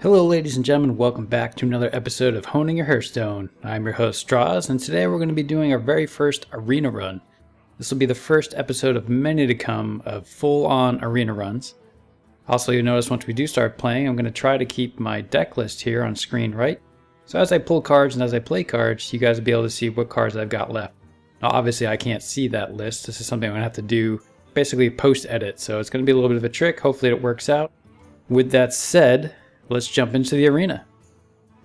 Hello ladies and gentlemen, welcome back to another episode of Honing Your Hearthstone. I'm your host Strahz, and today we're going to be doing our very first arena run. This will be the first episode of many to come of full-on arena runs. Also, you'll notice once we do start playing, I'm going to try to keep my deck list here on screen right. So as I pull cards and as I play cards, you guys will be able to see what cards I've got left. Now obviously I can't see that list. This is something I'm going to have to do basically post-edit, so it's going to be a little bit of a trick. Hopefully it works out. With that said, let's jump into the arena.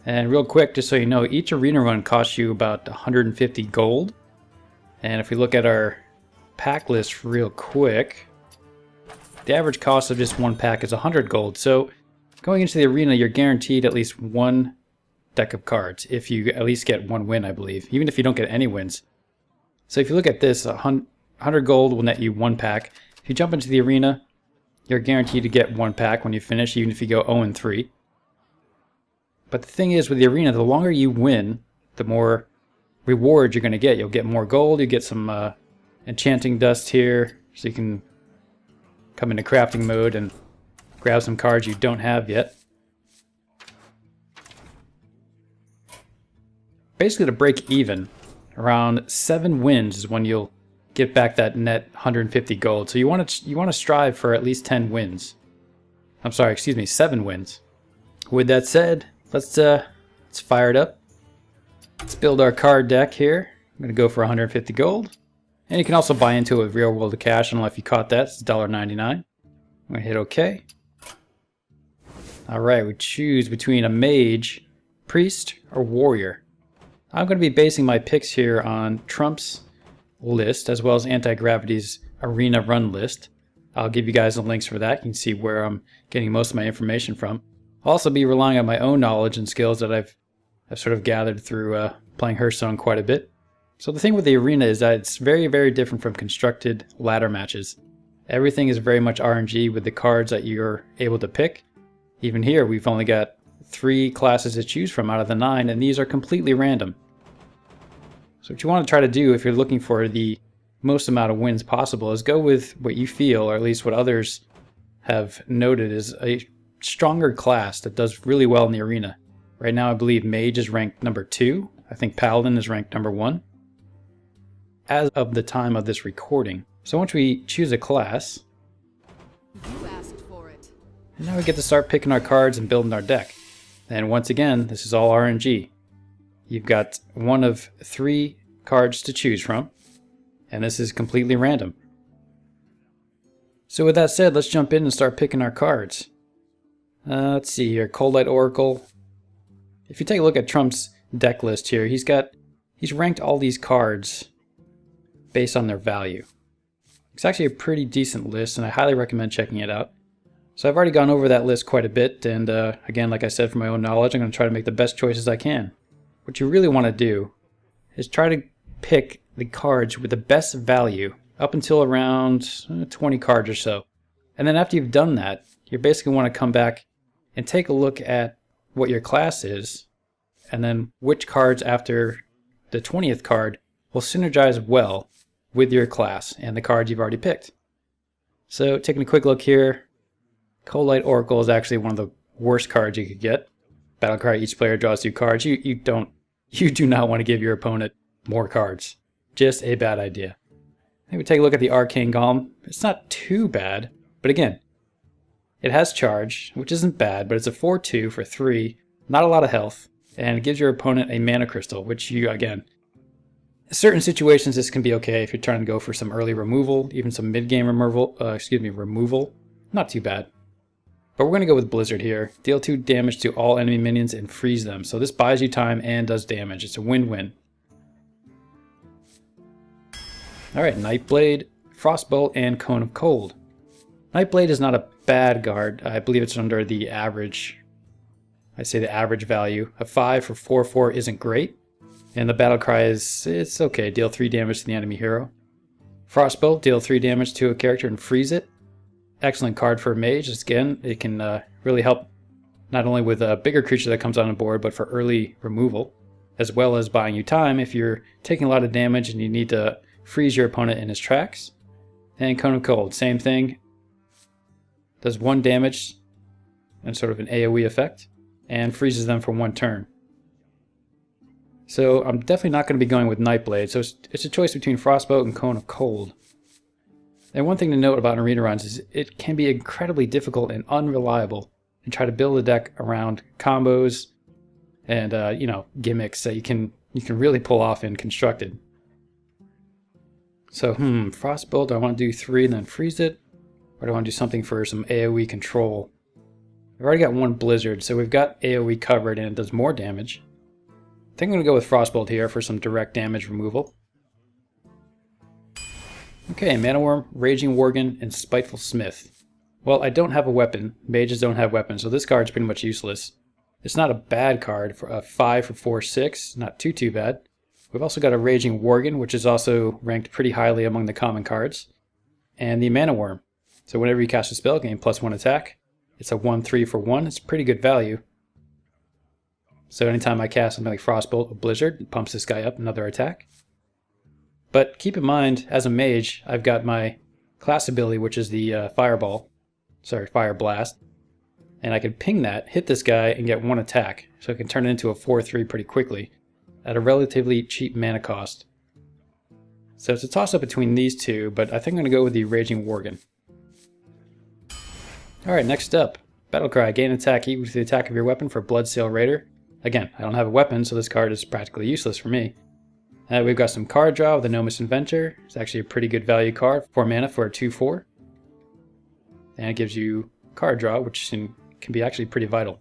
And real quick, just so you know, each arena run costs you about 150 gold. And if we look at our pack list real quick, the average cost of just one pack is 100 gold. So going into the arena, you're guaranteed at least one deck of cards if you at least get one win, I believe, even if you don't get any wins. So if you look at this, 100 gold will net you one pack. If you jump into the arena, you're guaranteed to get one pack when you finish, even if you go 0-3. But the thing is, with the arena, the longer you win, the more rewards you're going to get. You'll get more gold, you get some enchanting dust here, so you can come into crafting mode and grab some cards you don't have yet. Basically, to break even, around 7 wins is when you'll get back that net 150 gold. So you want to strive for at least 10 wins. I'm sorry, excuse me, 7 wins. With that said, let's fire it up. Let's build our card deck here. I'm gonna go for 150 gold, and you can also buy into it with real world of cash. I don't know if you caught that. It's $1.99. I'm gonna hit OK. All right, we choose between a mage, priest, or warrior. I'm gonna be basing my picks here on Trump's list as well as Anti-Gravity's arena run list. I'll give you guys the links for that. You can see where I'm getting most of my information from. I'll also be relying on my own knowledge and skills that I've sort of gathered through playing Hearthstone quite a bit. So the thing with the arena is that it's very, very different from constructed ladder matches. Everything is very much RNG with the cards that you're able to pick. Even here, we've only got 3 classes to choose from out of the 9, and these are completely random. So what you want to try to do if you're looking for the most amount of wins possible is go with what you feel, or at least what others have noted, is a stronger class that does really well in the arena. Right now I believe Mage is ranked number 2. I think Paladin is ranked number 1 as of the time of this recording. So once we choose a class, You asked for it. and now we get to start picking our cards and building our deck. And once again, this is all RNG. You've got one of 3 cards to choose from, and this is completely random. So with that said, let's jump in and start picking our cards. Let's see here, Cold Light Oracle. If you take a look at Trump's deck list here, he's ranked all these cards based on their value. It's actually a pretty decent list, and I highly recommend checking it out. So I've already gone over that list quite a bit, and again, like I said, from my own knowledge, I'm going to try to make the best choices I can. What you really want to do is try to pick the cards with the best value up until around 20 cards or so. And then after you've done that, you basically want to come back and take a look at what your class is, and then which cards after the 20th card will synergize well with your class and the cards you've already picked. So taking a quick look here, Cold Light Oracle is actually one of the worst cards you could get. Battlecry, each player draws 2 cards. You do not want to give your opponent more cards. Just a bad idea. Then we take a look at the Arcane Golem. It's not too bad, but again, it has charge, which isn't bad, but it's a 4/2 for 3, not a lot of health, and it gives your opponent a mana crystal, which you, again, in certain situations this can be okay if you're trying to go for some early removal, even some mid-game removal. Not too bad. But we're going to go with Blizzard here. Deal 2 damage to all enemy minions and freeze them. So this buys you time and does damage. It's a win-win. Alright, Nightblade, Frostbolt, and Cone of Cold. Nightblade is not a bad guard. I believe it's under the average. I'd say the average value. A 5 for 4/4 isn't great. And the battle cry is, it's okay. Deal 3 damage to the enemy hero. Frostbolt, deal 3 damage to a character and freeze it. Excellent card for a mage. Again, it can really help not only with a bigger creature that comes on board, but for early removal, as well as buying you time if you're taking a lot of damage and you need to freeze your opponent in his tracks. And Cone of Cold, same thing. Does 1 damage and sort of an AoE effect. and freezes them for 1 turn. So I'm definitely not going to be going with Nightblade, so it's a choice between Frostbolt and Cone of Cold. And one thing to note about arena runs is it can be incredibly difficult and unreliable to try to build a deck around combos and you know, gimmicks that you can really pull off in Constructed. So Frostbolt, do I want to do 3 and then freeze it? Or do I want to do something for some AoE control? I've already got 1 Blizzard, so we've got AoE covered and it does more damage. I think I'm going to go with Frostbolt here for some direct damage removal. Okay, Mana Worm, Raging Worgen, and Spiteful Smith. Well, I don't have a weapon. Mages don't have weapons, so this card's pretty much useless. It's not a bad card for a 5 for 4/6, not too bad. We've also got a Raging Worgen, which is also ranked pretty highly among the common cards. And the Mana Worm. So whenever you cast a spell, gain +1 attack. It's a 1/3 for 1. It's pretty good value. So anytime I cast something like Frostbolt or Blizzard, it pumps this guy up another attack. But keep in mind, as a mage, I've got my class ability, which is the Fire Blast. And I can ping that, hit this guy, and get 1 attack. So I can turn it into a 4/3 pretty quickly, at a relatively cheap mana cost. So it's a toss-up between these two, but I think I'm going to go with the Raging Worgen. Alright, next up. Battlecry, gain attack equal to the attack of your weapon for Bloodsail Raider. Again, I don't have a weapon, so this card is practically useless for me. We've got some card draw with the Gnomish Inventor. It's actually a pretty good value card, 4 mana for a 2/4. And it gives you card draw, which can be actually pretty vital.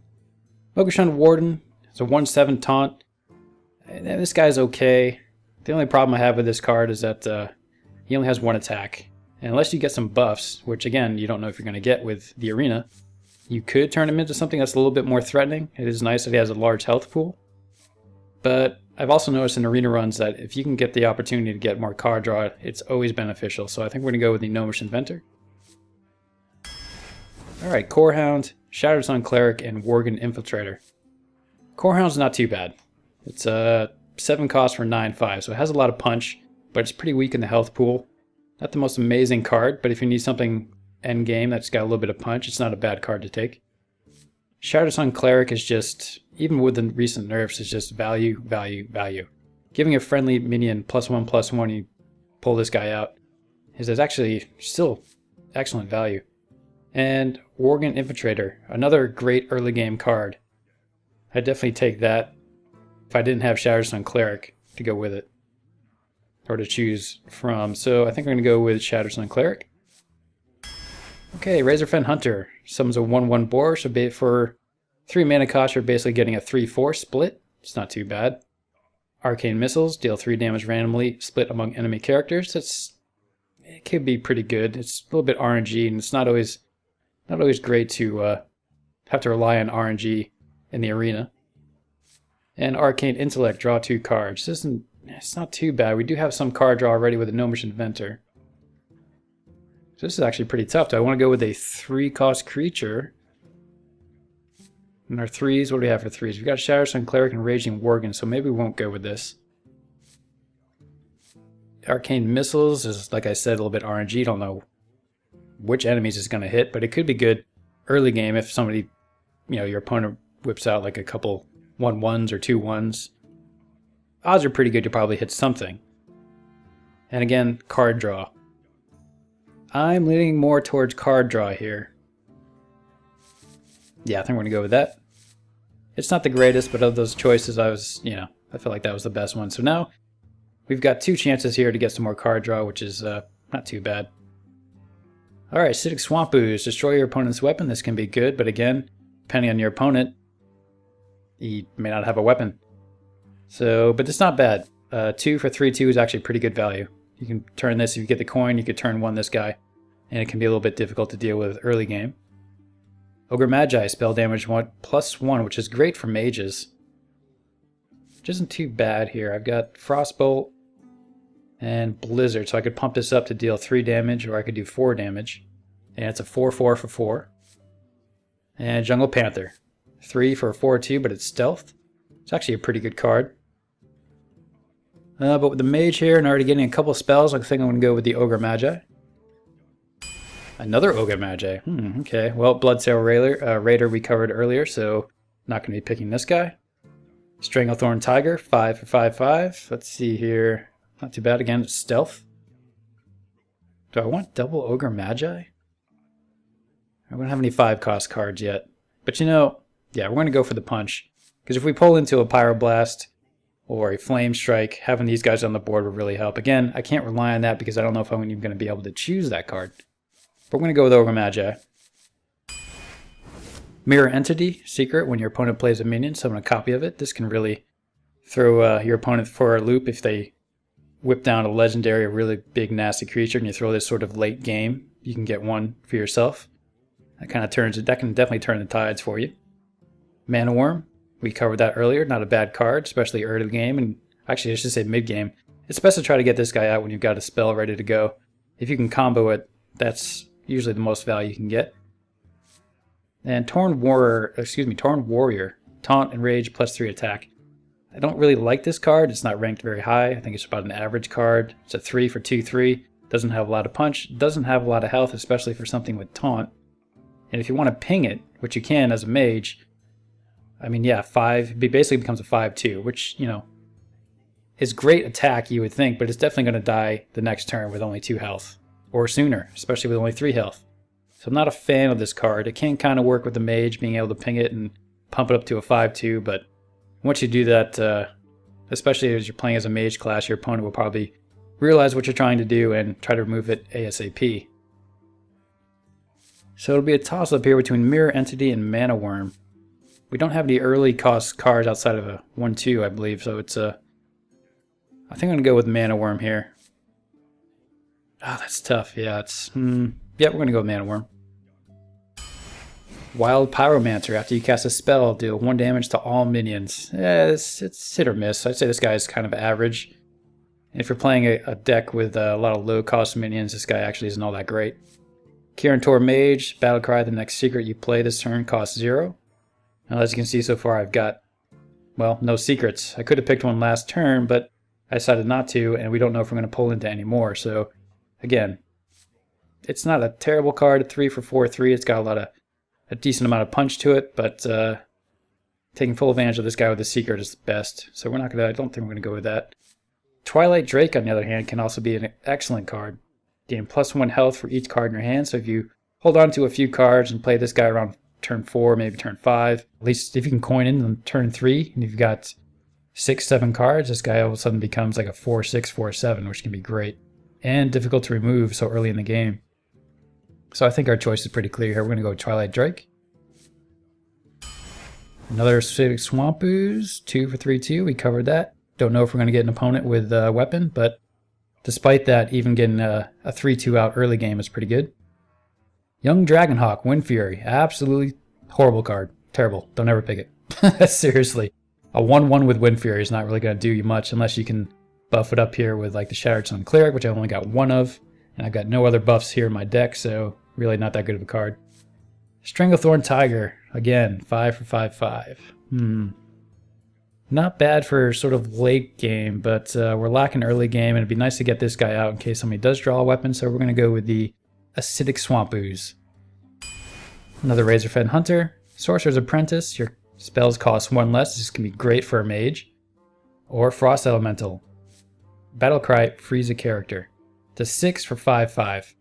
Mogushan Warden, it's a 1/7 taunt. And this guy's okay. The only problem I have with this card is that he only has 1 attack. And unless you get some buffs, which again, you don't know if you're going to get with the arena, you could turn him into something that's a little bit more threatening. It is nice that he has a large health pool. But I've also noticed in arena runs that if you can get the opportunity to get more card draw, it's always beneficial. So I think we're going to go with the Gnomish Inventor. Alright, Corehound, Shattered Sun Cleric, and Worgen Infiltrator. Corehound's not too bad. It's a 7 cost for 9/5, so it has a lot of punch, but it's pretty weak in the health pool. Not the most amazing card, but if you need something endgame that's got a little bit of punch, it's not a bad card to take. Shattered Sun Cleric is just, even with the recent nerfs, is just value, value, value. Giving a friendly minion +1/+1, you pull this guy out, is actually still excellent value. And Worgen Infiltrator, another great early game card. I'd definitely take that if I didn't have Shattered Sun Cleric to go with it, or to choose from. So I think I'm going to go with Shattered Sun Cleric. Okay, Razorfen Hunter summons a 1/1 boar, so for 3 mana cost, you're basically getting a 3/4 split. It's not too bad. Arcane Missiles, deal 3 damage randomly, split among enemy characters. It could be pretty good. It's a little bit RNG, and it's not always great to have to rely on RNG in the arena. And Arcane Intellect, draw 2 cards. It's not too bad. We do have some card draw already with a Gnomish Inventor. So this is actually pretty tough. Do I want to go with a 3-cost creature? And our 3s, what do we have for 3s? We've got Shattered Sun Cleric and Raging Worgen, so maybe we won't go with this. Arcane Missiles is, like I said, a little bit RNG. Don't know which enemies it's going to hit, but it could be good early game if somebody, your opponent whips out like a couple 1/1s or 2/1s. Odds are pretty good to probably hit something. And again, card draw. I'm leaning more towards card draw here. Yeah, I think we're going to go with that. It's not the greatest, but of those choices, I feel like that was the best one. So now we've got 2 chances here to get some more card draw, which is not too bad. Alright, Acidic Swamp Ooze. Destroy your opponent's weapon. This can be good, but again, depending on your opponent, he may not have a weapon. So, but it's not bad. 2 for 3/2 is actually pretty good value. You can turn this, if you get the coin, you could turn 1 this guy, and it can be a little bit difficult to deal with early game. Ogre Magi, spell damage +1, which is great for mages. Which isn't too bad here. I've got Frostbolt and Blizzard, so I could pump this up to deal 3 damage, or I could do 4 damage. And it's a 4/4 for 4. And Jungle Panther, 3 for a 4/2, but it's stealth. It's actually a pretty good card. But with the mage here and already getting a couple spells, I think I'm going to go with the Ogre Magi. Another Ogre Magi. Okay, well, Bloodsail Raider we covered earlier, so Not going to be picking this guy. Stranglethorn Tiger, 5 for 5/5. Let's see here. Not too bad. Again, it's stealth. Do I want double Ogre Magi? I don't have any 5-cost cards yet. But you know, yeah, we're going to go for the punch. Because if we pull into a Pyroblast or a Flame Strike, having these guys on the board will really help. Again, I can't rely on that because I don't know if I'm even going to be able to choose that card. But we're going to go with Ogre Magi. Mirror Entity, secret, when your opponent plays a minion, summon a copy of it. This can really throw your opponent for a loop if they whip down a legendary, a really big nasty creature, and you throw this sort of late game. You can get one for yourself. That kind of turns it. That can definitely turn the tides for you. Mana Worm, we covered that earlier. Not a bad card, especially early game, and actually I should say mid game. It's best to try to get this guy out when you've got a spell ready to go. If you can combo it, that's usually the most value you can get. And Torn Warrior, Taunt and Rage +3 attack. I don't really like this card. It's not ranked very high. I think it's about an average card. It's a 3 for 2/3. Doesn't have a lot of punch. Doesn't have a lot of health, especially for something with Taunt. And if you want to ping it, which you can as a mage, I mean, yeah, 5, it basically becomes a 5/2, which, you know, is great attack, you would think, but it's definitely going to die the next turn with only 2 health. Or sooner, especially with only 3 health. So I'm not a fan of this card. It can kind of work with the mage, being able to ping it and pump it up to a 5/2, but once you do that, especially as you're playing as a mage class, your opponent will probably realize what you're trying to do and try to remove it ASAP. So it'll be a toss-up here between Mirror Entity and Mana Worm. We don't have any early cost cards outside of a 1/2, I believe, so it's I think I'm going to go with Mana Worm here. Ah, that's tough. Yeah, yeah, we're going to go with Mana Worm. Wild Pyromancer. After you cast a spell, deal 1 damage to all minions. It's hit or miss. I'd say this guy is kind of average. And if you're playing a deck with a lot of low-cost minions, this guy actually isn't all that great. Kirin Mage. Battlecry, the next secret you play this turn, costs 0. Now, as you can see so far, I've got, well, no secrets. I could have picked one last turn, but I decided not to, and we don't know if we're going to pull into any more. So, again, it's not a terrible card. 3 for 4/3. It's got a decent amount of punch to it, but taking full advantage of this guy with the secret is the best. So I don't think we're gonna go with that. Twilight Drake, on the other hand, can also be an excellent card. Gain +1 health for each card in your hand. So if you hold on to a few cards and play this guy around turn 4, maybe turn 5, at least if you can coin in on turn 3, and you've got 6, 7 cards, this guy all of a sudden becomes like a 4/6, 4/7, which can be great and difficult to remove so early in the game. So I think our choice is pretty clear here. We're going to go with Twilight Drake. Another Acidic Swamp Ooze, 2 for 3/2. We covered that. Don't know if we're going to get an opponent with a weapon, but despite that, even getting a 3/2 out early game is pretty good. Young Dragonhawk, Wind Fury. Absolutely horrible card. Terrible. Don't ever pick it. Seriously. A 1/1 with Wind Fury is not really going to do you much unless you can buff it up here with like the Shattered Sun Cleric, which I've only got 1 of. And I've got no other buffs here in my deck, so really not that good of a card. Stranglethorn Tiger, again, 5 for 5/5. Not bad for sort of late game, but we're lacking early game, and it'd be nice to get this guy out in case somebody does draw a weapon, so we're going to go with the Acidic Swamp Ooze. Another Razorfed Hunter. Sorcerer's Apprentice, your spells cost 1 less. This can be great for a mage. Or Frost Elemental. Battlecry, freeze a character. To 6 for 5/5.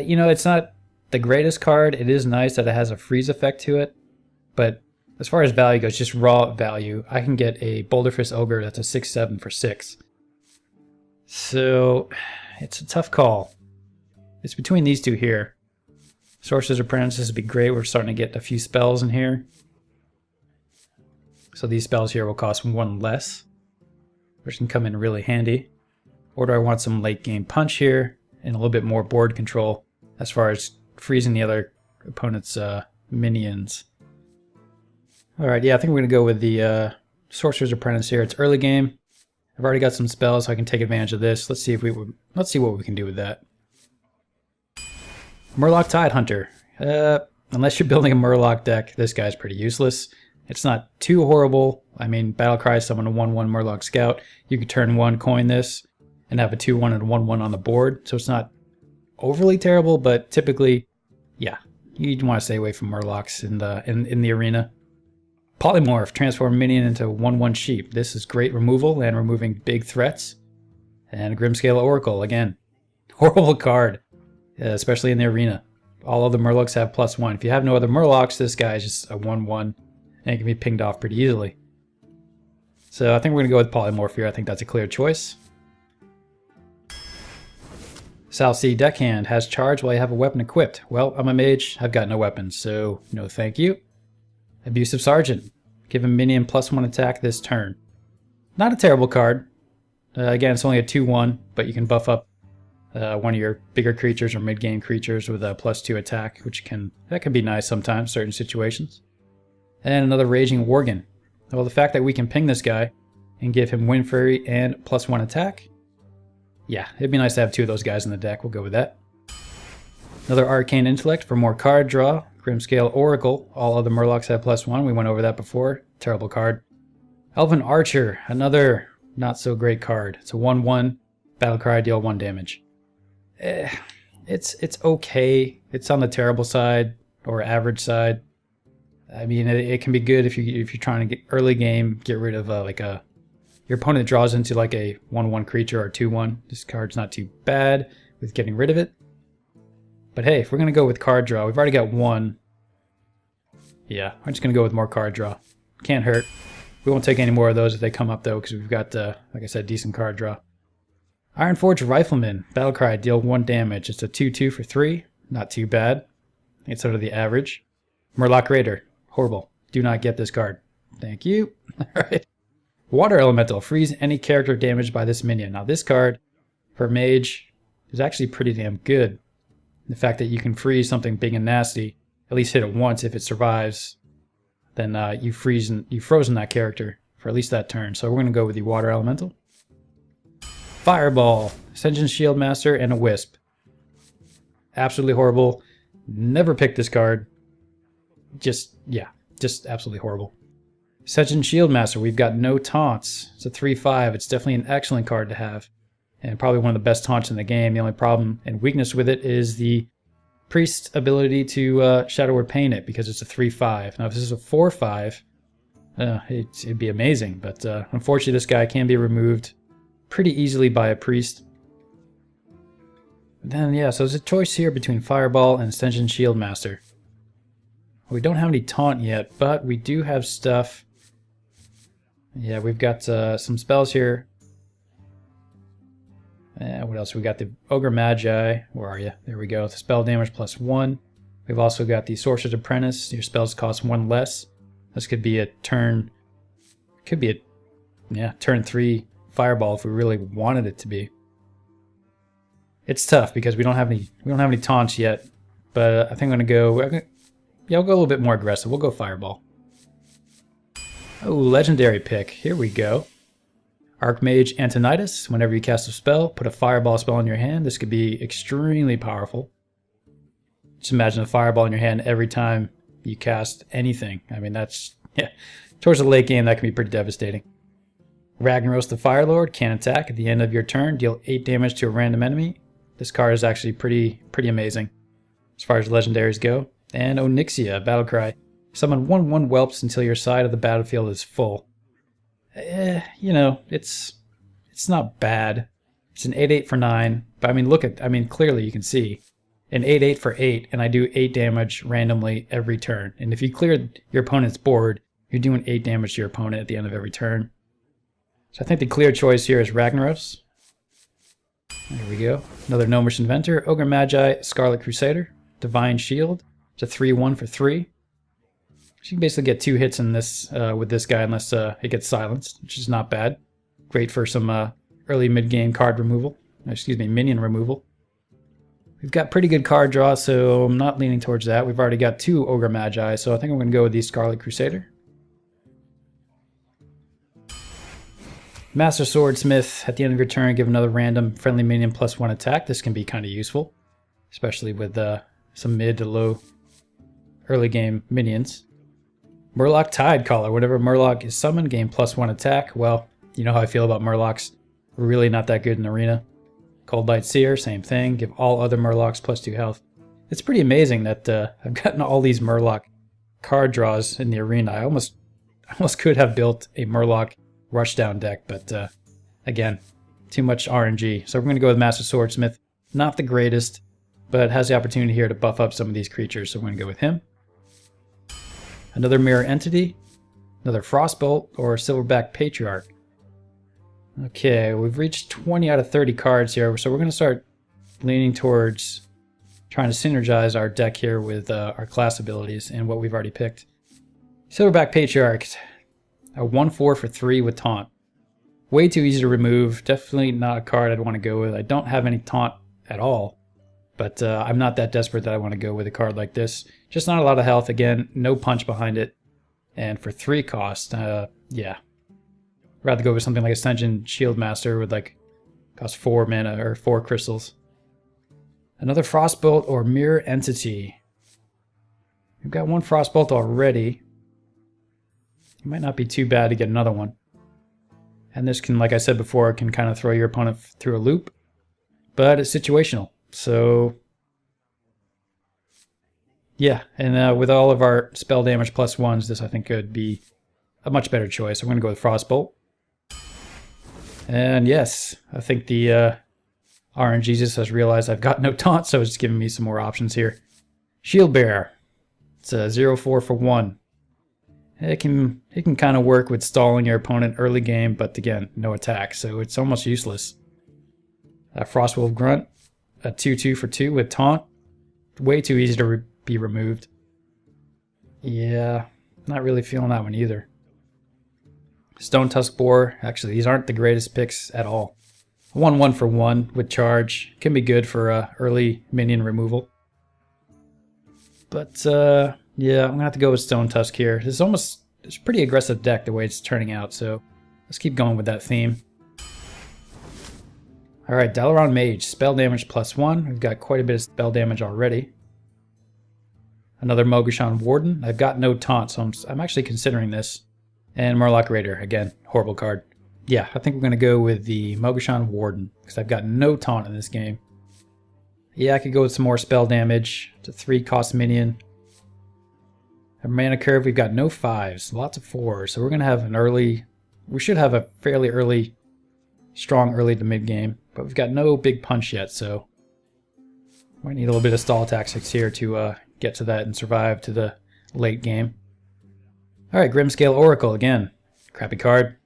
You know, it's not the greatest card. It is nice that it has a freeze effect to it, but as far as value goes, just raw value, I can get a Boulderfist Ogre that's a 6/7 for 6. So it's a tough call. It's between these two here. Sorcerer's Apprentice would be great. We're starting to get a few spells in here. So these spells here will cost 1 less, which can come in really handy. Or do I want some late game punch here and a little bit more board control as far as freezing the other opponent's minions? Alright, yeah, I think we're going to go with the Sorcerer's Apprentice here. It's early game. I've already got some spells, so I can take advantage of this. Let's see what we can do with that. Murloc Tidehunter. Unless you're building a Murloc deck, this guy's pretty useless. It's not too horrible. I mean, Battlecry, summon a 1/1 Murloc Scout. You could turn 1, coin this, and have a 2/1 and a 1/1 on the board. So it's not overly terrible, but typically, yeah, you'd want to stay away from Murlocs in the arena. Polymorph, transform minion into 1/1 sheep. This is great removal and removing big threats. And Grimscale Oracle, again. Horrible card, especially in the arena. All other Murlocs have +1. If you have no other Murlocs, this guy is just a 1/1 and it can be pinged off pretty easily. So I think we're going to go with Polymorph here. I think that's a clear choice. South Sea Deckhand has charge while you have a weapon equipped. Well, I'm a mage. I've got no weapons, so no thank you. Abusive Sergeant. Give him minion +1 attack this turn. Not a terrible card. Again, it's only a 2/1, but you can buff up one of your bigger creatures or mid-game creatures with a +2 attack, that can be nice sometimes, certain situations. And another Raging Worgen. Well, the fact that we can ping this guy and give him Wind Fury and +1 attack, yeah, it'd be nice to have 2 of those guys in the deck. We'll go with that. Another Arcane Intellect for more card draw. Grimscale Oracle. All other Murlocs have +1. We went over that before. Terrible card. Elven Archer. Another not so great card. It's a 1/1. Battlecry, deal 1 damage. It's okay. It's on the terrible side or average side. I mean, it can be good if you're trying to get early game, get rid of your opponent draws into like a 1/1 creature or 2/1. This card's not too bad with getting rid of it. But hey, if we're gonna go with card draw, we've already got 1. Yeah, I'm just gonna go with more card draw. Can't hurt. We won't take any more of those if they come up though, because we've got, like I said, decent card draw. Ironforge Rifleman, Battlecry, deal 1 damage. It's a 2/2 for 3. Not too bad. It's under the average. Murloc Raider, horrible. Do not get this card. Thank you. Alright. Water Elemental, freeze any character damaged by this minion. Now this card, for Mage, is actually pretty damn good. The fact that you can freeze something big and nasty, at least hit it once. If it survives, then you've frozen that character for at least that turn. So we're going to go with the Water Elemental. Fireball, Ascension Shield Master, and a Wisp. Absolutely horrible. Never picked this card. Just absolutely horrible. Ascension Shield Master, we've got no taunts. It's a 3/5. It's definitely an excellent card to have. And probably one of the best taunts in the game. The only problem and weakness with it is the Priest's ability to Shadow Word Pain it, because it's a 3/5. Now if this is a 4/5, it'd be amazing. But unfortunately this guy can be removed pretty easily by a Priest. But then yeah, so there's a choice here between Fireball and Ascension Shield Master. We don't have any taunt yet, but we do have stuff. Yeah, we've got some spells here. What else? We got the Ogre Magi. Where are you? There we go. The spell damage +1. We've also got the Sorcerer's Apprentice. Your spells cost 1 less. This could be a turn. Could be a turn 3 Fireball if we really wanted it to be. It's tough because we don't have any taunts yet. But I think I'm gonna go. Yeah, I'll go a little bit more aggressive. We'll go Fireball. Oh, legendary pick. Here we go. Archmage Antonidas. Whenever you cast a spell, put a Fireball spell in your hand. This could be extremely powerful. Just imagine a Fireball in your hand every time you cast anything. I mean, that's, yeah. Towards the late game, that can be pretty devastating. Ragnaros the Firelord can attack at the end of your turn. Deal 8 damage to a random enemy. This card is actually pretty amazing as far as legendaries go. And Onyxia, Battlecry. Summon 1/1 whelps until your side of the battlefield is full. You know, it's not bad. It's an 8/8 for 9. But I mean, clearly you can see an 8/8 for 8, and I do 8 damage randomly every turn. And if you clear your opponent's board, you're doing 8 damage to your opponent at the end of every turn. So I think the clear choice here is Ragnaros. There we go. Another Gnomish Inventor, Ogre Magi, Scarlet Crusader, Divine Shield. It's a 3/1 for 3. So you can basically get 2 hits in this with this guy unless it gets silenced, which is not bad. Great for some early mid-game card removal. Excuse me, minion removal. We've got pretty good card draw, so I'm not leaning towards that. We've already got 2 Ogre Magi, so I think I'm going to go with the Scarlet Crusader. Master Swordsmith, at the end of your turn, give another random friendly minion +1 attack. This can be kind of useful, especially with some mid to low early game minions. Murloc Tidecaller, whenever Murloc is summoned, gain +1 attack. Well, you know how I feel about Murlocs. We're really not that good in Arena. Coldlight Seer, same thing. Give all other Murlocs +2 health. It's pretty amazing that I've gotten all these Murloc card draws in the Arena. I almost almost could have built a Murloc rushdown deck, but again, too much RNG. So we're going to go with Master Swordsmith. Not the greatest, but has the opportunity here to buff up some of these creatures, so we're going to go with him. Another Mirror Entity, another Frostbolt, or Silverback Patriarch. Okay, we've reached 20 out of 30 cards here, so we're going to start leaning towards trying to synergize our deck here with our class abilities and what we've already picked. Silverback Patriarch, a 1/4 for 3 with Taunt. Way too easy to remove, definitely not a card I'd want to go with. I don't have any Taunt at all, but I'm not that desperate that I want to go with a card like this. Just not a lot of health, again, no punch behind it, and for 3 cost, yeah. Rather go with something like Ascension Shieldmaster with like, cost 4 mana or 4 crystals. Another Frostbolt or Mirror Entity. We've got one Frostbolt already. It might not be too bad to get another one. And this can, like I said before, can kind of throw your opponent through a loop. But it's situational. So, yeah. And with all of our spell damage +1s, this I think could be a much better choice. So we're going to go with Frostbolt. And yes, I think the RNG Jesus has realized I've got no taunt, so it's giving me some more options here. Shield Bearer. It's a 0/4 for 1. It can kind of work with stalling your opponent early game, but again, no attack, so it's almost useless. Frostwolf Grunt, a 2/2 for 2 with taunt. Way too easy to be removed. Yeah, not really feeling that one either. Stone Tusk Boar, actually these aren't the greatest picks at all. 1/1 for 1 with charge, can be good for early minion removal. But yeah, I'm gonna have to go with Stone Tusk here. It's a pretty aggressive deck the way it's turning out, so let's keep going with that theme. Alright, Dalaran Mage, spell damage +1. We've got quite a bit of spell damage already. Another Mogushan Warden. I've got no taunt, so I'm actually considering this. And Murloc Raider, again, horrible card. Yeah, I think we're going to go with the Mogushan Warden, because I've got no taunt in this game. Yeah, I could go with some more spell damage. It's a 3 cost minion. A mana curve, we've got no 5s, lots of 4s, so we're going to have an early... We should have a fairly early, strong early to mid game, but we've got no big punch yet, so... Might need a little bit of stall tactics here to get to that and survive to the late game. Alright, Grimscale Oracle again. Crappy card.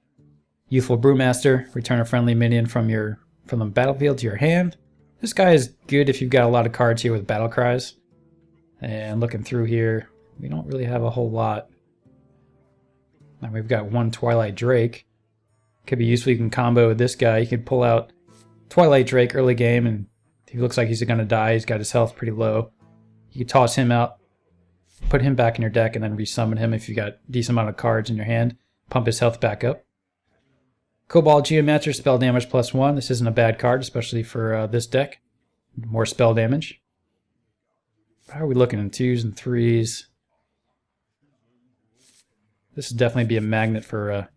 Youthful Brewmaster, return a friendly minion from the battlefield to your hand. This guy is good if you've got a lot of cards here with battle cries. And looking through here, we don't really have a whole lot. Now we've got one Twilight Drake. Could be useful, you can combo with this guy. You could pull out Twilight Drake early game, and he looks like he's gonna die. He's got his health pretty low. You could toss him out, put him back in your deck, and then resummon him if you got a decent amount of cards in your hand. Pump his health back up. Cobalt Geomancer, spell damage +1. This isn't a bad card, especially for this deck. More spell damage. How are we looking in 2s and 3s? This would definitely be a magnet for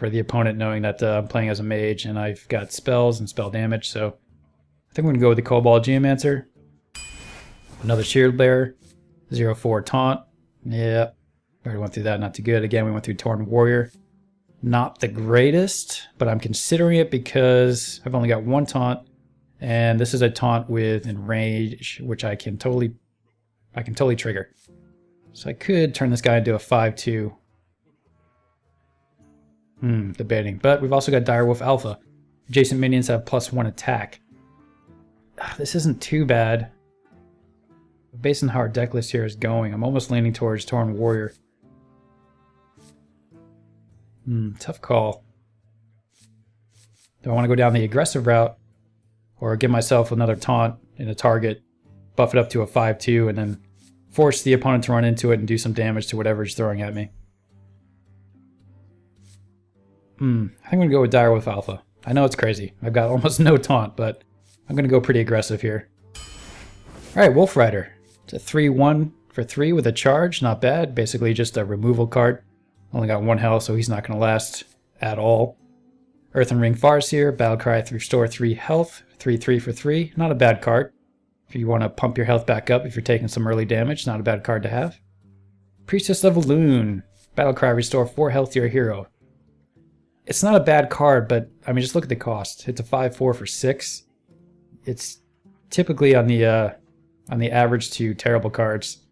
the opponent, knowing that I'm playing as a mage and I've got spells and spell damage. So I think we're going to go with the Cobalt Geomancer. Another Shield Bearer. 0/4 taunt. Yeah, already went through that, not too good. Again, we went through Torn Warrior. Not the greatest, but I'm considering it because I've only got one taunt, and this is a taunt with Enrage, which I can totally trigger. So I could turn this guy into a 5/2. Debating. But we've also got Direwolf Alpha. Adjacent minions have +1 attack. This isn't too bad. Based on how our deck list here is going, I'm almost leaning towards Torn Warrior. Tough call. Do I want to go down the aggressive route, or give myself another taunt in a target, buff it up to a 5/2, and then force the opponent to run into it and do some damage to whatever he's throwing at me? I think I'm going to go with Direwolf Alpha. I know it's crazy. I've got almost no taunt, but I'm going to go pretty aggressive here. Alright, Wolf Rider. It's a 3/1 for 3 with a charge. Not bad. Basically just a removal card. Only got 1 health, so he's not going to last at all. Earthen Ring Farseer. Battlecry, restore 3 health. 3/3 for 3. Not a bad card. If you want to pump your health back up if you're taking some early damage, not a bad card to have. Priestess of Elune. Battlecry, restore 4 health to your hero. It's not a bad card, but I mean, just look at the cost. It's a 5/4 for 6. It's typically on the average to terrible cards.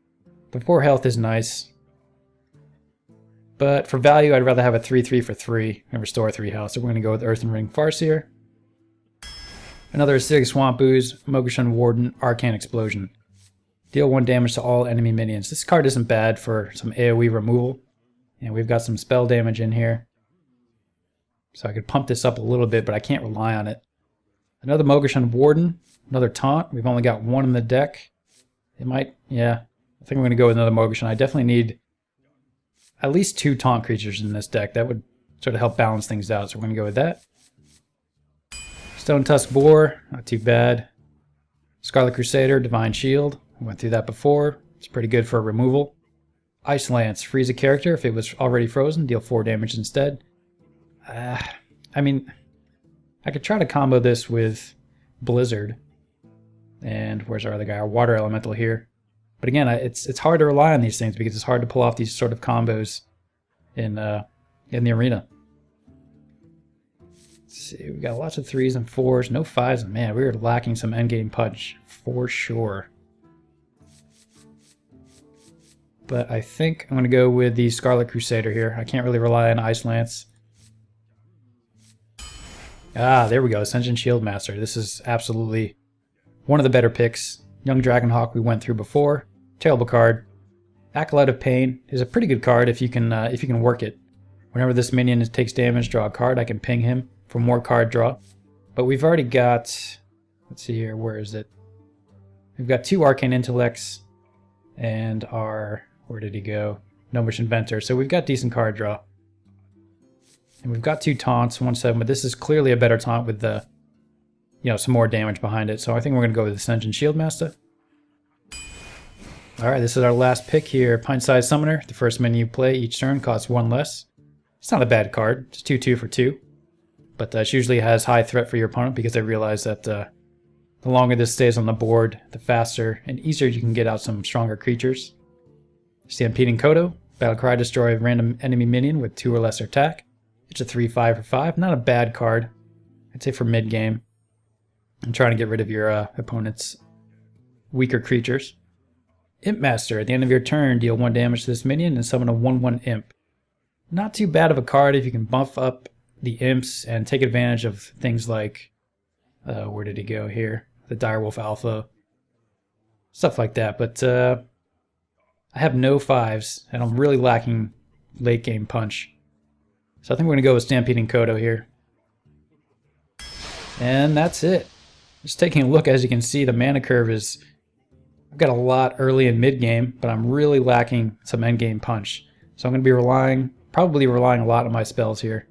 The 4 health is nice. But for value, I'd rather have a 3/3 for 3 and restore 3 health. So we're going to go with Earthen Ring Farseer. Another Acidic Swamp Ooze, Mogushan Warden, Arcane Explosion. Deal 1 damage to all enemy minions. This card isn't bad for some AoE removal. And we've got some spell damage in here. So I could pump this up a little bit, but I can't rely on it. Another Mogushan Warden, another Taunt. We've only got 1 in the deck. It might, yeah. I think I'm going to go with another Mogushan. I definitely need at least 2 Taunt creatures in this deck. That would sort of help balance things out. So we're going to go with that. Stone Tusk Boar, not too bad. Scarlet Crusader, Divine Shield. We went through that before. It's pretty good for removal. Ice Lance, freeze a character. If it was already frozen, deal 4 damage instead. I mean, I could try to combo this with Blizzard. And where's our other guy? Our Water Elemental here. But again, it's hard to rely on these things because it's hard to pull off these sort of combos in the arena. Let's see, we got lots of 3s and 4s, no 5s, and man, we were lacking some endgame punch for sure. But I think I'm going to go with the Scarlet Crusader here. I can't really rely on Ice Lance. Ah, there we go, Ascension Shieldmaster. This is absolutely one of the better picks. Young Dragonhawk we went through before. Terrible card. Acolyte of Pain is a pretty good card if you can work it. Whenever this minion takes damage, draw a card. I can ping him for more card draw. But we've already got, let's see here, where is it? We've got 2 Arcane Intellects and our, where did he go? Gnomish Inventor. So we've got decent card draw. And we've got 2 taunts, 1/7, but this is clearly a better taunt with the, some more damage behind it. So I think we're going to go with Ascension Shieldmaster. Alright, this is our last pick here. Pint-Sized Summoner. The first minion you play each turn costs 1 less. It's not a bad card. It's 2/2 for 2. But it usually has high threat for your opponent because they realize that the longer this stays on the board, the faster and easier you can get out some stronger creatures. Stampeding Kodo. Battlecry, destroy a random enemy minion with 2 or lesser attack. It's a 3/5 for 5. Not a bad card. I'd say for mid-game. I'm trying to get rid of your opponent's weaker creatures. Imp Master. At the end of your turn, deal 1 damage to this minion and summon a 1/1 imp. Not too bad of a card if you can buff up the imps and take advantage of things like, where did he go here? The Direwolf Alpha. Stuff like that. But I have no 5s, and I'm really lacking late game punch. So I think we're going to go with Stampeding Kodo here. And that's it. Just taking a look, as you can see, the mana curve is... I've got a lot early and mid game, but I'm really lacking some end game punch. So I'm going to be probably relying a lot on my spells here.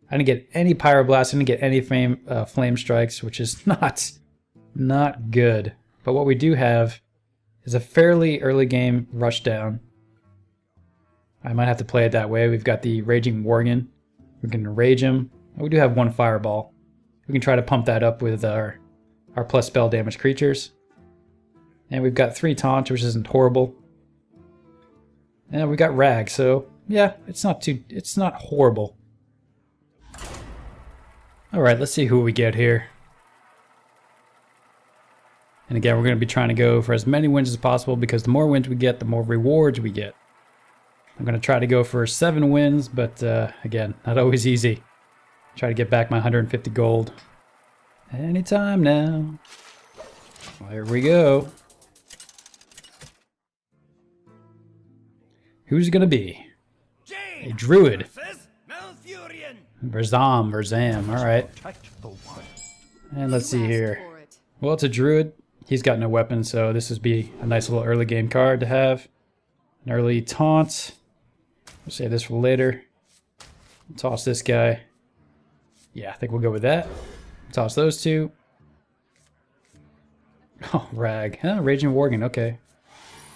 I didn't get any Pyroblast, I didn't get any Flame Strikes, which is not good. But what we do have is a fairly early game Rushdown. I might have to play it that way. We've got the Raging Worgen. We can rage him. We do have 1 Fireball. We can try to pump that up with our plus spell damage creatures. And we've got 3 taunts, which isn't horrible. And we've got Rag, so yeah, it's not horrible. Alright, let's see who we get here. And again, we're going to be trying to go for as many wins as possible because the more wins we get, the more rewards we get. I'm going to try to go for 7 wins, but again, not always easy. Try to get back my 150 gold. Anytime now. Well, here we go. Who's it going to be? A Druid. Verzam, alright. And let's see here. Well, it's a Druid. He's got no weapon, so this would be a nice little early game card to have. An early taunt. We'll save this for later. Toss this guy. Yeah, I think we'll go with that. Toss those 2. Oh, Rag. Huh, Raging Worgen, okay.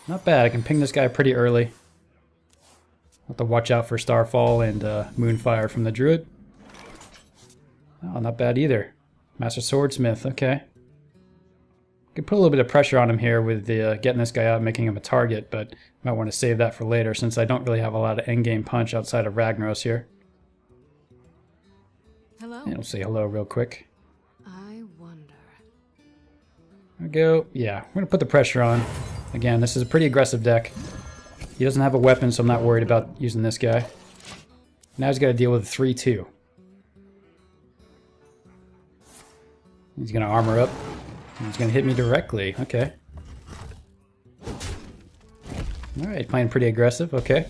Not bad, I can ping this guy pretty early. Have to watch out for Starfall and Moonfire from the Druid. Oh, not bad either. Master Swordsmith, okay. Could put a little bit of pressure on him here with the getting this guy out, making him a target, but might want to save that for later since I don't really have a lot of endgame punch outside of Ragnaros here. Hello. And we'll say hello real quick. I wonder. There we go. Yeah, we're going to put the pressure on. Again, this is a pretty aggressive deck. He doesn't have a weapon, so I'm not worried about using this guy. Now he's got to deal with a 3-2. He's going to armor up. He's going to hit me directly. Okay. Alright, playing pretty aggressive. Okay.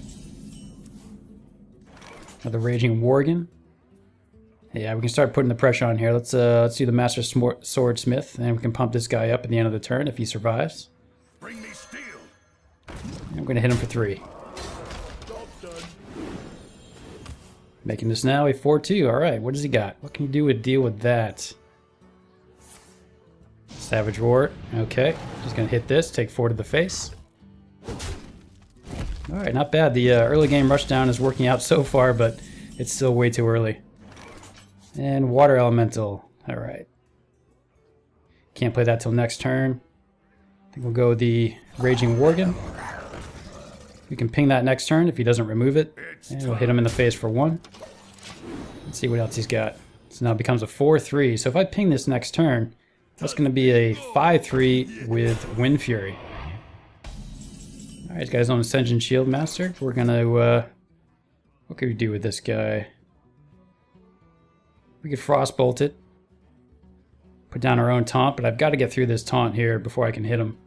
Another Raging Worgen. Yeah, we can start putting the pressure on here. Let's do the Master Swordsmith, and we can pump this guy up at the end of the turn if he survives. Bring me steel. I'm going to hit him for 3. Making this now a 4-2. Alright, what does he got? What can you do to deal with that? Savage Roar. Okay, just going to hit this, take 4 to the face. Alright, not bad. The early game rushdown is working out so far, but it's still way too early. And Water Elemental. Alright. Can't play that till next turn. I think we'll go the Raging Worgen. We can ping that next turn if he doesn't remove it. And we'll hit him in the face for 1. Let's see what else he's got. So now it becomes a 4-3. So if I ping this next turn, that's going to be a 5-3 with Wind Fury. Alright, he's got his own Ascension Shield Master. We're going to... what can we do with this guy? We could Frostbolt it. Put down our own taunt, but I've got to get through this taunt here before I can hit him.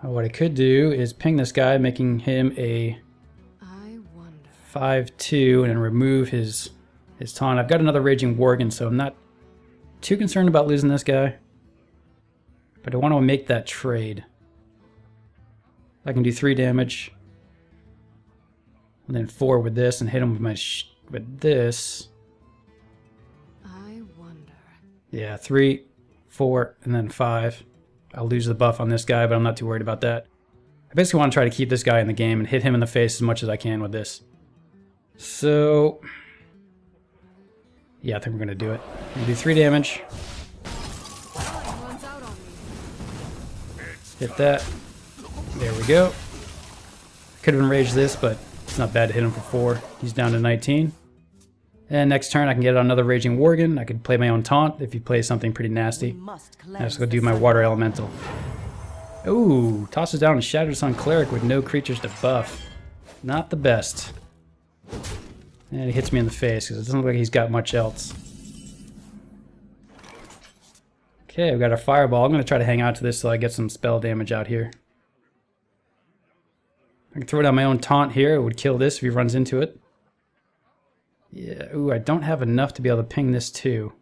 What I could do is ping this guy, making him a 5-2, and then remove his taunt. I've got another Raging Worgen, so I'm not too concerned about losing this guy. But I want to make that trade. I can do 3 damage. And then 4 with this, and hit him with my with this. I wonder. Yeah, 3, 4, and then 5. I'll lose the buff on this guy, but I'm not too worried about that. I basically want to try to keep this guy in the game and hit him in the face as much as I can with this. So... yeah, I think we're going to do it. We'll do 3 damage. Runs out on me. Hit that. There we go. Could have enraged this, but it's not bad to hit him for 4. He's down to 19. And next turn I can get another Raging Worgen. I could play my own taunt if he plays something pretty nasty. I just go do my Water Elemental. Ooh, tosses down a Shattered Sun Cleric with no creatures to buff. Not the best. And he hits me in the face because it doesn't look like he's got much else. Okay, we've got our Fireball. I'm going to try to hang out to this so I get some spell damage out here. I can throw down my own taunt here. It would kill this if he runs into it. Yeah, ooh, I don't have enough to be able to ping this too.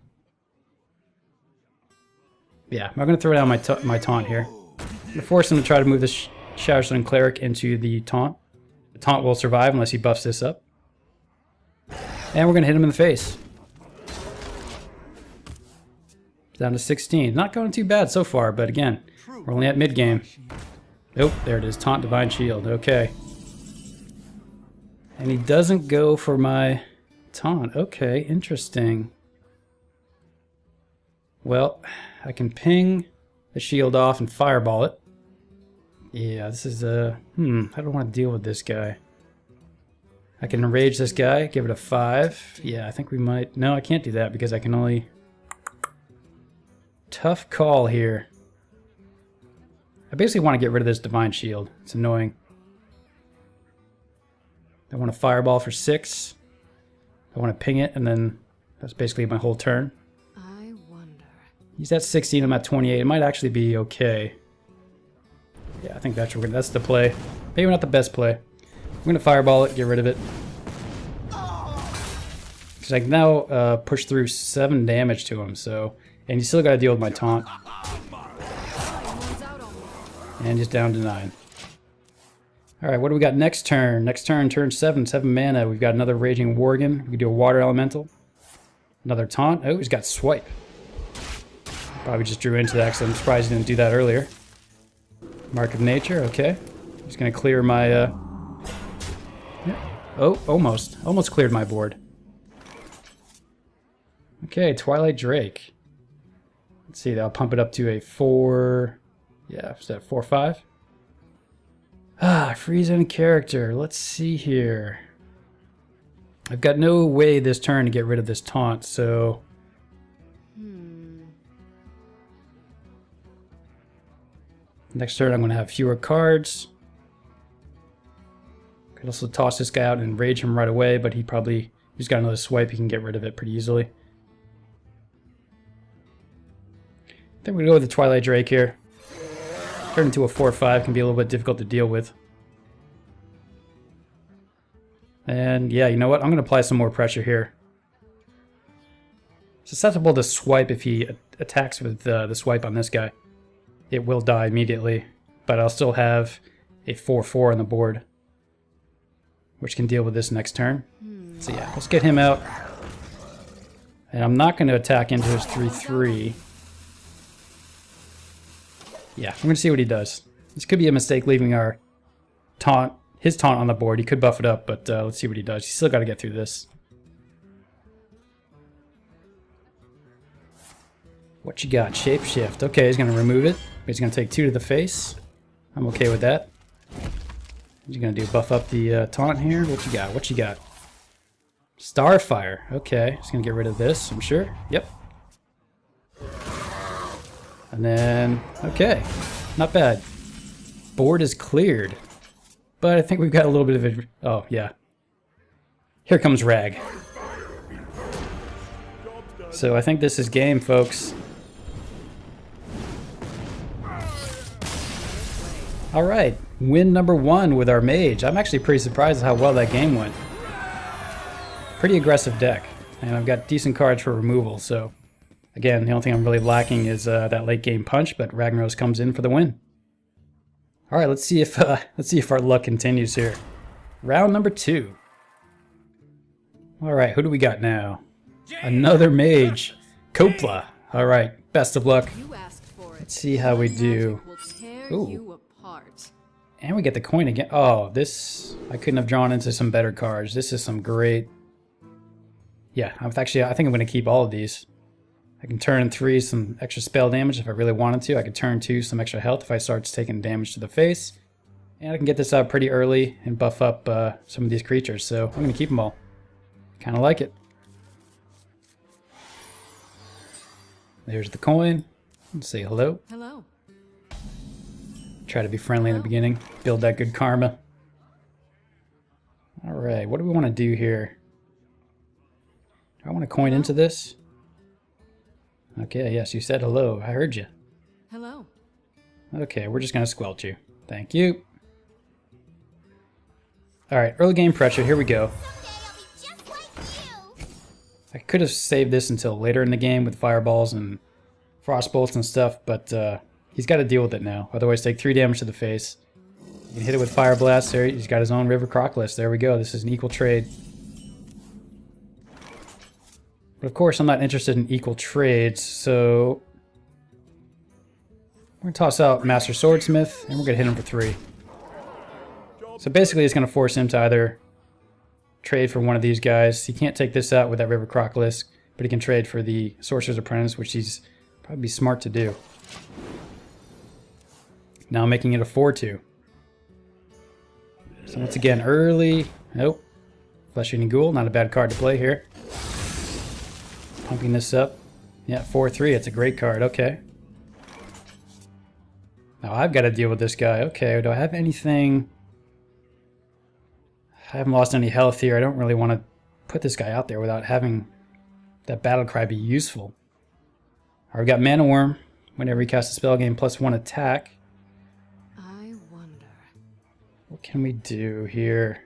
Yeah, I'm going to throw down my taunt here. I'm going to force him to try to move this Shattered Sun Cleric into the taunt. The taunt will survive unless he buffs this up. And we're going to hit him in the face. Down to 16. Not going too bad so far, but again, we're only at mid-game. Oh, there it is. Taunt Divine Shield. Okay. And he doesn't go for my taunt. Okay, interesting. Well, I can ping the shield off and fireball it. Yeah, this is I don't want to deal with this guy. I can enrage this guy, give it a 5. Yeah, I think we might... no, I can't do that because I can only... tough call here. I basically want to get rid of this Divine Shield. It's annoying. I want to fireball for 6. I want to ping it, and then that's basically my whole turn. I wonder. He's at 16, I'm at 28. It might actually be okay. Yeah, I think that's the play. Maybe not the best play. I'm going to fireball it, get rid of it. Because I can now push through 7 damage to him, so... and you still got to deal with my taunt. And he's down to 9. Alright, what do we got next turn? Next turn, turn 7, 7 mana. We've got another Raging Worgen. We can do a Water Elemental. Another taunt. Oh, he's got Swipe. Probably just drew into that because I'm surprised he didn't do that earlier. Mark of Nature, okay. He's going to clear my... yeah. Oh, almost. Almost cleared my board. Okay, Twilight Drake. Let's see, I'll pump it up to a 4. Yeah, is that 4/5? Ah, freeze any character. Let's see here. I've got no way this turn to get rid of this taunt, so... Next turn I'm going to have fewer cards. Could also toss this guy out and rage him right away, but he's got another swipe, he can get rid of it pretty easily. I think we go with the Twilight Drake here. Turn into a 4/5 can be a little bit difficult to deal with. And yeah, you know what? I'm going to apply some more pressure here. Susceptible to swipe if he attacks with the swipe on this guy. It will die immediately, but I'll still have a 4/4 on the board, which can deal with this next turn. So yeah, let's get him out. And I'm not going to attack into his 3/3. Yeah, I'm going to see what he does. This could be a mistake leaving our taunt, his taunt on the board. He could buff it up, but let's see what he does. He's still got to get through this. What you got? Shapeshift. Okay, he's going to remove it. He's going to take 2 to the face. I'm okay with that. He's going to do buff up the taunt here. What you got? What you got? Starfire. Okay, he's going to get rid of this, I'm sure. Yep. And then, okay, not bad. Board is cleared. But I think we've got a little bit of it. Oh, yeah. Here comes Rag. So I think this is game, folks. Alright, win number 1 with our mage. I'm actually pretty surprised at how well that game went. Pretty aggressive deck. And I've got decent cards for removal, so... Again, the only thing I'm really lacking is that late game punch, but Ragnaros comes in for the win. All right, let's see if our luck continues here. Round number 2. All right, who do we got now? Another mage, Kopla. All right, best of luck. Let's see how we do. Ooh, and we get the coin again. Oh, this I couldn't have drawn into some better cards. This is some great. Yeah, I think I'm going to keep all of these. I can turn 3 some extra spell damage if I really wanted to. I could turn 2 some extra health if I start taking damage to the face. And I can get this out pretty early and buff up some of these creatures. So I'm going to keep them all. Kind of like it. There's the coin. Let's say hello. Hello. Try to be friendly in the beginning. Build that good karma. Alright, what do we want to do here? Do I want to coin into this? Okay, yes, you said hello. I heard you. Hello. Okay, we're just going to squelch you. Thank you. Alright, early game pressure. Here we go. I could have saved this until later in the game with fireballs and frost bolts and stuff, but he's got to deal with it now. Otherwise, take 3 damage to the face. You can hit it with fire blast. There, he's got his own River Croclist. There we go. This is an equal trade. But of course, I'm not interested in equal trades, so we're going to toss out Master Swordsmith, and we're going to hit him for 3. So basically, it's going to force him to either trade for one of these guys. He can't take this out with that River Croclist, but he can trade for the Sorcerer's Apprentice, which he's probably smart to do. Now making it a 4/2. So once again, early. Nope. Flesh-Eating Ghoul, not a bad card to play here. Pumping this up. Yeah, 4/3. It's a great card. Okay. Now I've got to deal with this guy. Okay, do I have anything? I haven't lost any health here. I don't really want to put this guy out there without having that battle cry be useful. Alright, we've got Mana Worm. Whenever he casts a spell, gain +1 attack. I wonder. What can we do here?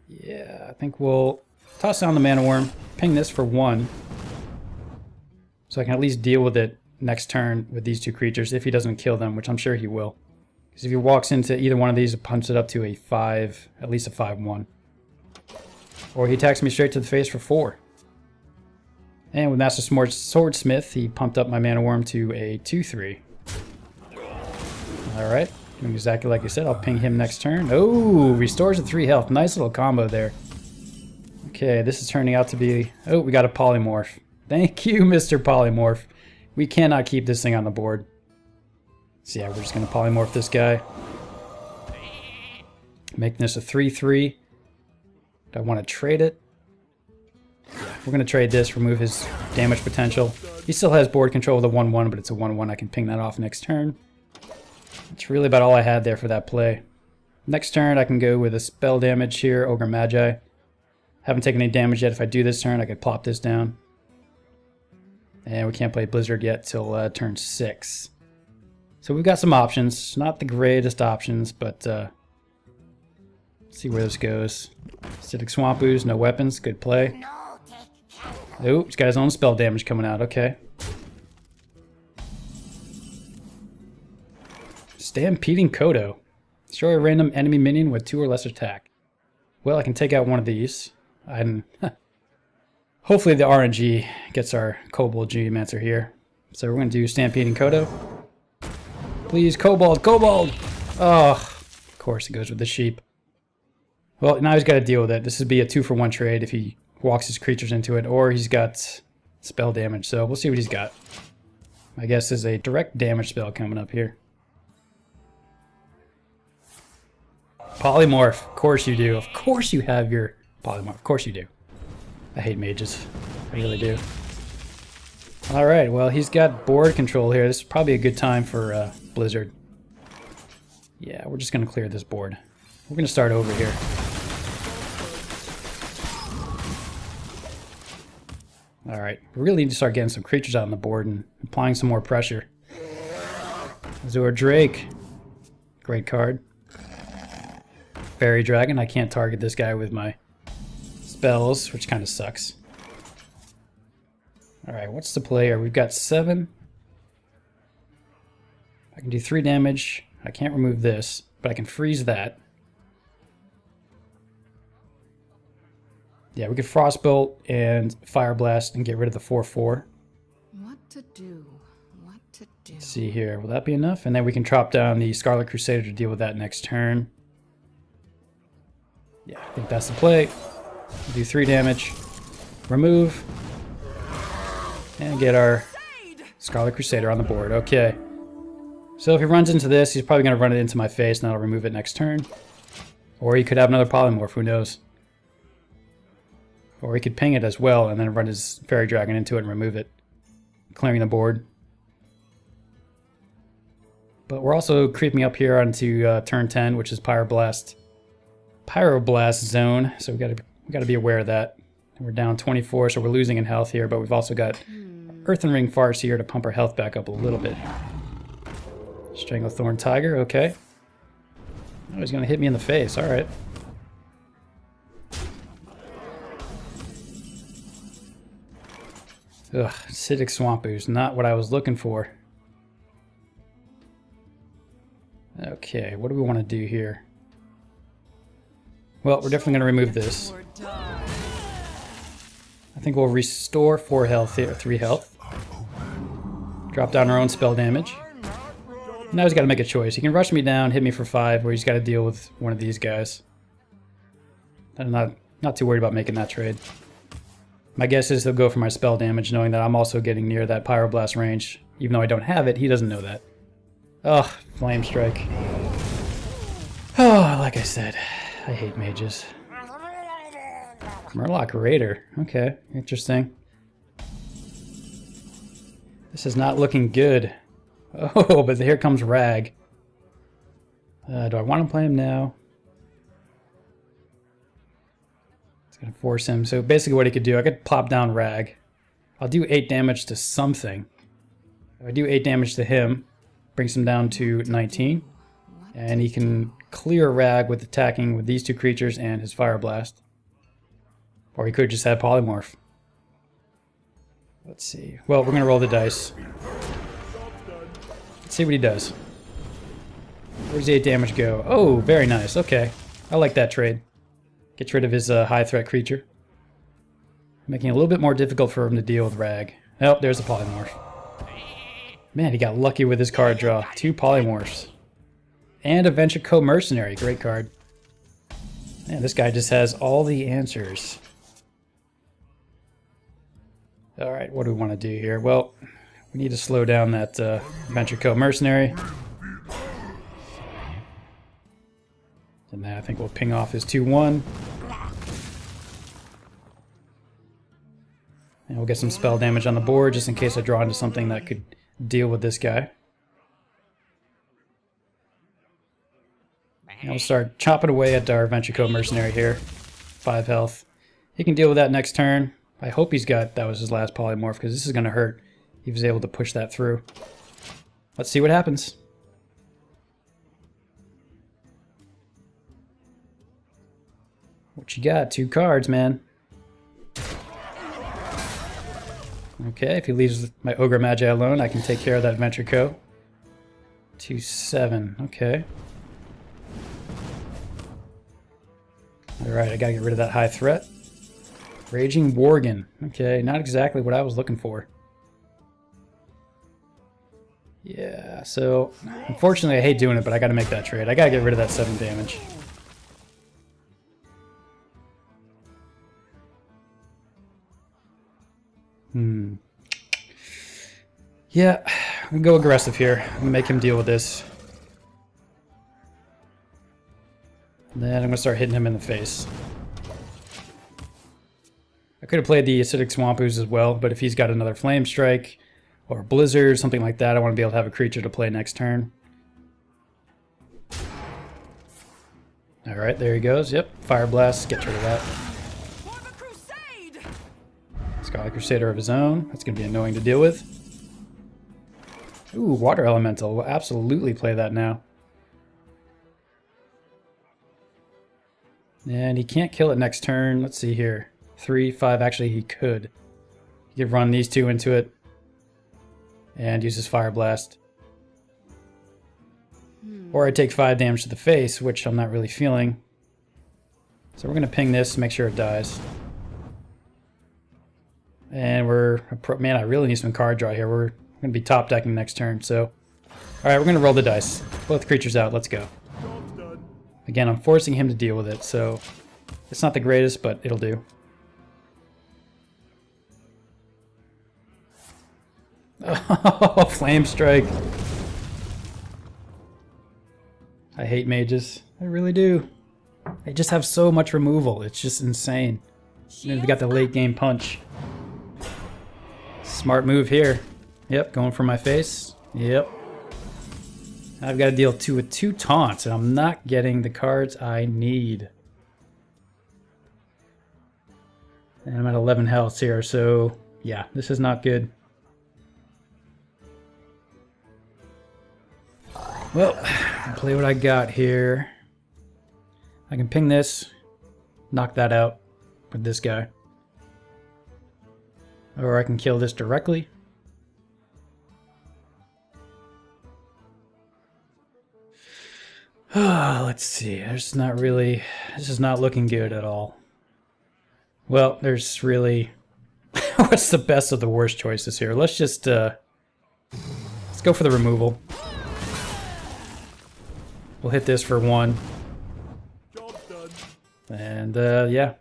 Yeah, I think we'll toss down the Mana Worm, ping this for 1. So I can at least deal with it next turn with these 2 creatures if he doesn't kill them, which I'm sure he will. Because if he walks into either one of these, it pumps it up to a 5, at least a 5/1. Or he attacks me straight to the face for 4. And with Master Swordsmith, he pumped up my Mana Worm to a 2/3. Alright, doing exactly like I said. I'll ping him next turn. Oh, restores a 3 health. Nice little combo there. Okay, this is turning out to be... Oh, we got a polymorph. Thank you, Mr. Polymorph. We cannot keep this thing on the board. So yeah, we're just going to polymorph this guy. Making this a 3-3. Do I want to trade it? Yeah, we're going to trade this, remove his damage potential. He still has board control with a 1-1, but it's a 1-1. I can ping that off next turn. That's really about all I had there for that play. Next turn, I can go with a spell damage here, Ogre Magi. Haven't taken any damage yet. If I do this turn, I could plop this down. And we can't play Blizzard yet till turn 6. So we've got some options. Not the greatest options, but let's see where this goes. Acidic Swamp Ooze, no weapons, good play. Oh, he's got his own spell damage coming out, okay. Stampeding Kodo. Destroy a random enemy minion with 2 or less attack. Well, I can take out one of these. Hopefully the RNG gets our Kobold Geomancer here. So we're going to do Stampeding Kodo. Please, Kobold, Kobold! Oh, of course it goes with the sheep. Well, now he's got to deal with it. This would be a 2-for-1 trade if he walks his creatures into it, or he's got spell damage. So we'll see what he's got. My guess is a direct damage spell coming up here. Polymorph, of course you do. Of course you have your Polymorph. Of course you do. I hate mages. I really do. Alright, well, he's got board control here. This is probably a good time for Blizzard. Yeah, we're just going to clear this board. We're going to start over here. Alright, we really need to start getting some creatures out on the board and applying some more pressure. Azure Drake. Great card. Fairy Dragon. I can't target this guy with my spells, which kind of sucks. Alright, what's the play here? We've got 7. I can do 3 damage. I can't remove this, but I can freeze that. Yeah, we could Frostbolt and Fire Blast and get rid of the 4/4. What to do? What to do? Let's see here. Will that be enough? And then we can chop down the Scarlet Crusader to deal with that next turn. Yeah, I think that's the play. We'll do 3 damage. Remove. And get our Scarlet Crusader on the board. Okay. So if he runs into this, he's probably going to run it into my face, and that'll remove it next turn. Or he could have another Polymorph, who knows. Or he could ping it as well, and then run his Fairy Dragon into it and remove it, clearing the board. But we're also creeping up here onto turn 10, which is Pyroblast zone, so we got to be aware of that. We're down 24, so we're losing in health here, but we've also got Earthen Ring Farce here to pump our health back up a little bit. Stranglethorn Tiger, okay. Oh, he's going to hit me in the face, alright. Ugh, Acidic Swamp Ooze, not what I was looking for. Okay, what do we want to do here? Well, we're definitely going to remove this. I think we'll restore 4 health here, 3 health. Drop down our own spell damage. Now he's got to make a choice. He can rush me down, hit me for 5, or he's got to deal with one of these guys. I'm not too worried about making that trade. My guess is he'll go for my spell damage, knowing that I'm also getting near that Pyroblast range. Even though I don't have it, he doesn't know that. Ugh, Flame Strike. Oh, like I said, I hate mages. Murloc Raider. Okay, interesting. This is not looking good. Oh, but here comes Rag. Do I want to play him now? It's going to force him. So basically what he could do, I could plop down Rag. I'll do 8 damage to something. If I do 8 damage to him, brings him down to 19. And he can clear Rag with attacking with these 2 creatures and his Fire Blast. Or he could just have Polymorph. Let's see. Well, we're going to roll the dice. Let's see what he does. Where's the 8 damage go? Oh, very nice. Okay. I like that trade. Gets rid of his high threat creature. Making it a little bit more difficult for him to deal with Rag. Oh, there's a Polymorph. Man, he got lucky with his card draw. 2 Polymorphs. And a Venture Co-Mercenary. Great card. Man, this guy just has all the answers. Alright, what do we want to do here? Well, we need to slow down that Venture Co. mercenary. And then I think we'll ping off his 2-1. And we'll get some spell damage on the board just in case I draw into something that could deal with this guy. And we'll start chopping away at our Venture Co. mercenary here. 5 health. He can deal with that next turn. I hope he's got, that was his last polymorph, because this is going to hurt. He was able to push that through. Let's see what happens. What you got? 2 cards, man. Okay, if he leaves my Ogre Magi alone, I can take care of that Venture Co. 2-7, okay. Alright, I gotta get rid of that high threat. Raging Worgen. Okay, not exactly what I was looking for. Yeah, so unfortunately I hate doing it, but I gotta make that trade. I gotta get rid of that 7 damage. Yeah, I'm gonna go aggressive here. I'm gonna make him deal with this. And then I'm gonna start hitting him in the face. I could have played the Acidic Swamp Ooze as well, but if he's got another Flame Strike or Blizzard, something like that, I want to be able to have a creature to play next turn. Alright, there he goes. Yep, Fire Blast, get rid of that. He's got a Crusader of his own. That's going to be annoying to deal with. Ooh, Water Elemental. We'll absolutely play that now. And he can't kill it next turn. Let's see here. 3, 5, actually he could. He could run these 2 into it and use his Fire Blast. Or I take 5 damage to the face, which I'm not really feeling. So we're going to ping this, make sure it dies. And man, I really need some card draw here. We're going to be top decking next turn, so. Alright, we're going to roll the dice. Both creatures out, let's go. Again, I'm forcing him to deal with it, so it's not the greatest, but it'll do. Oh, Flame Strike. I hate mages. I really do. They just have so much removal. It's just insane. And we got the late game punch. Smart move here. Yep, going for my face. Yep. I've got to deal with 2 taunts, and I'm not getting the cards I need. And I'm at 11 health here, so yeah, this is not good. Well, I'll play what I got here. I can ping this, knock that out with this guy. Or I can kill this directly. Let's see, there's not really, this is not looking good at all. Well, there's really, what's the best of the worst choices here? Let's just, let's go for the removal. We'll hit this for 1. And, yeah.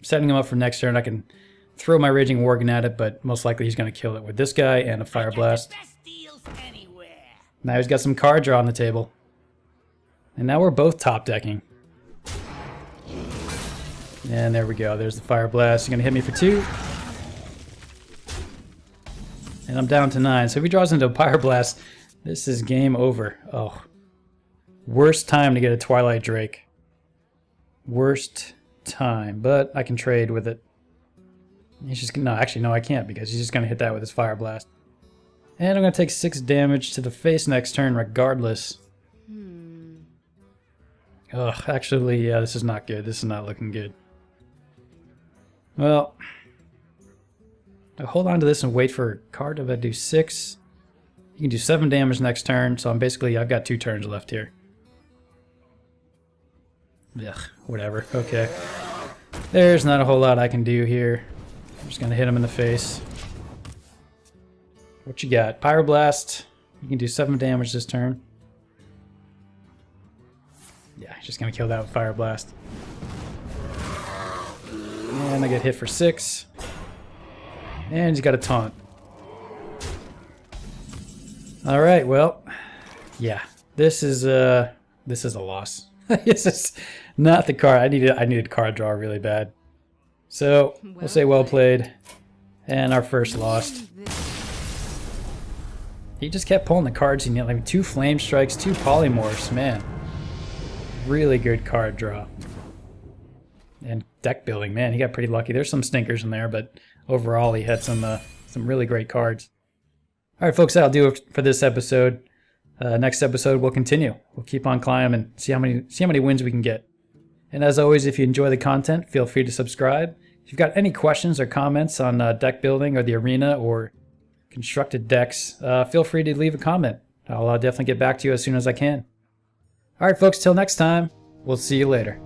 Setting him up for next turn. I can throw my Raging Worgen at it, but most likely he's going to kill it with this guy and a Fire Blast. Now he's got some card draw on the table. And now we're both top decking. And there we go. There's the Fire Blast. He's going to hit me for 2. And I'm down to 9. So if he draws into a Fire Blast, this is game over. Oh. Worst time to get a Twilight Drake. Worst time. But I can trade with it. He's just no, actually no, I can't because he's just going to hit that with his Fire Blast. And I'm going to take 6 damage to the face next turn regardless. Ugh, actually, yeah, this is not good. This is not looking good. Well, I'll hold on to this and wait for a card. If I do 6, you can do 7 damage next turn. So I'm basically, I've got 2 turns left here. Ugh, whatever. Okay. There's not a whole lot I can do here. I'm just going to hit him in the face. What you got? Pyroblast. You can do 7 damage this turn. Yeah, just going to kill that with Fire Blast. And I get hit for 6. And he's got a taunt. Alright, well, yeah. This is a loss. This is not the card. I needed card draw really bad. So we'll say well played. And our first loss. He just kept pulling the cards he needed. Like 2 flame strikes, 2 polymorphs, man. Really good card draw. And deck building, man, he got pretty lucky. There's some stinkers in there, but overall he had some really great cards. Alright folks, that'll do it for this episode. Next episode we'll continue. We'll keep on climbing and see how many wins we can get. And as always, if you enjoy the content, feel free to subscribe. If you've got any questions or comments on deck building or the arena or constructed decks, feel free to leave a comment. I'll definitely get back to you as soon as I can. Alright folks, till next time, we'll see you later.